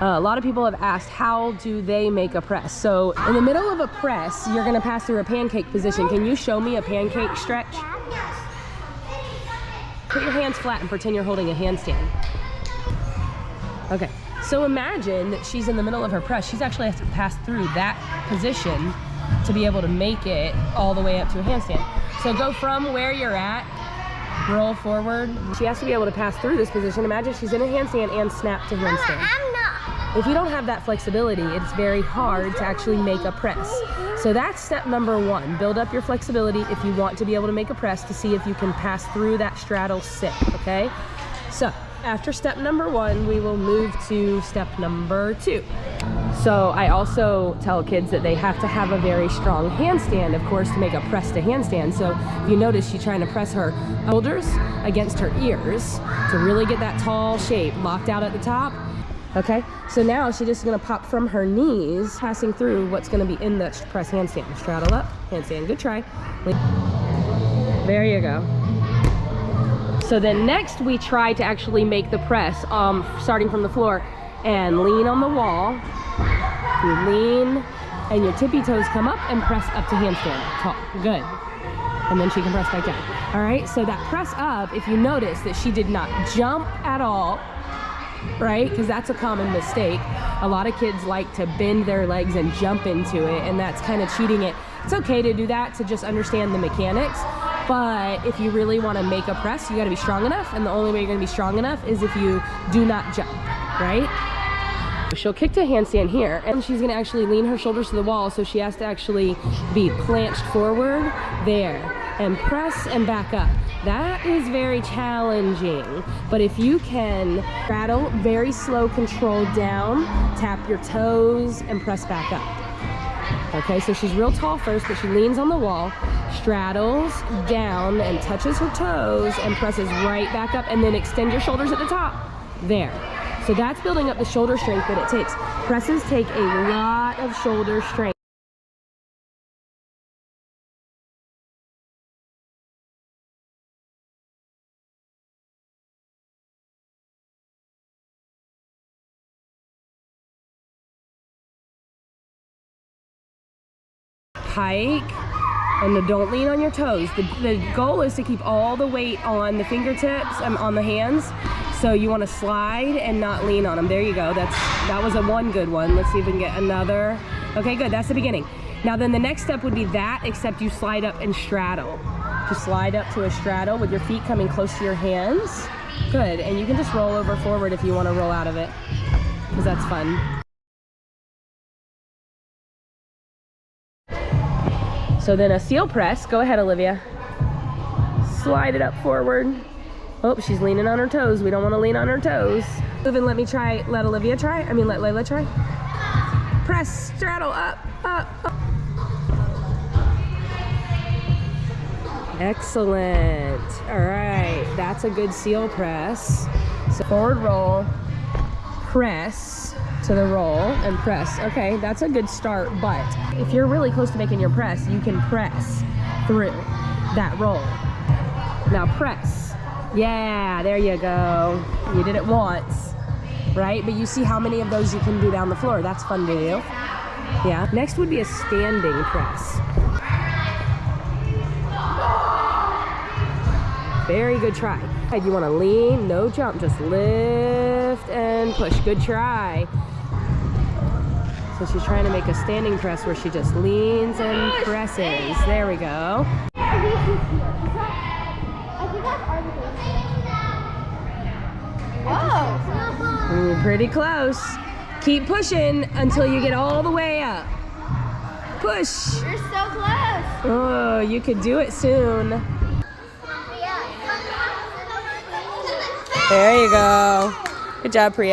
A lot of people have asked, how do they make a press? So in the middle of a press, you're gonna pass through a pancake position. Can you show me a pancake stretch? Put your hands flat and pretend you're holding a handstand. Okay, so imagine that she's in the middle of her press. She's actually has to pass through that position to be able to make it all the way up to a handstand. So go from where you're at, roll forward. She has to be able to pass through this position. Imagine she's in a handstand and snap to handstand. I'm not. If you don't have that flexibility, it's very hard to actually make a press. So that's step number one. Build up your flexibility if you want to be able to make a press to see if you can pass through that straddle sit, okay? So after step number one, we will move to step number two. So I also tell kids that they have to have a very strong handstand, of course, to make a press to handstand. So if you notice, she's trying to press her shoulders against her ears to really get that tall shape locked out at the top. Okay, so now she's just gonna pop from her knees, passing through what's gonna be in the press handstand. Straddle up, handstand, good try. There you go. So then next we try to actually make the press, starting from the floor, and lean on the wall. You lean, and your tippy toes come up and press up to handstand, tall, good. And then she can press back down. All right, so that press up, if you notice that she did not jump at all, right? Because that's a common mistake. A lot of kids like to bend their legs and jump into it, and that's kind of cheating it. It's okay to do that, to just understand the mechanics, but if you really want to make a press, you got to be strong enough, and the only way you're going to be strong enough is if you do not jump, right? She'll kick to handstand here, and she's going to actually lean her shoulders to the wall, so she has to actually be planched forward there and press and back up. That is very challenging, but if you can straddle, very slow control down, tap your toes and press back up. Okay, so she's real tall first, but she leans on the wall, straddles down and touches her toes and presses right back up, and then extend your shoulders at the top. There. So that's building up the shoulder strength that it takes. Presses take a lot of shoulder strength. Hike, and don't lean on your toes. The goal is to keep all the weight on the fingertips and on the hands. So you want to slide and not lean on them. There you go. That was a one good one. Let's see if we can get another. Okay, good. That's the beginning. Now then the next step would be that, except you slide up and straddle. Just slide up to a straddle with your feet coming close to your hands. Good. And you can just roll over forward if you want to roll out of it, because that's fun. So then a seal press. Go ahead, Olivia. Slide it up forward. Oh, she's leaning on her toes. We don't want to lean on her toes. Move and let Olivia try. I mean, let Layla try. Press, straddle, up, up, up. Excellent. All right, that's a good seal press. So forward roll, press to the roll, and press. Okay, that's a good start, but if you're really close to making your press, you can press through that roll. Now press. Yeah, there you go. You did it once, right? But you see how many of those you can do down the floor. That's fun to do. Yeah. Next would be a standing press. Very good try. You want to lean, no jump, just lift and push. Good try. So she's trying to make a standing press where she just leans and presses. There we go. Pretty close. Keep pushing until you get all the way up. Push. You're so close. Oh, you could do it soon. There you go. Good job, Priya.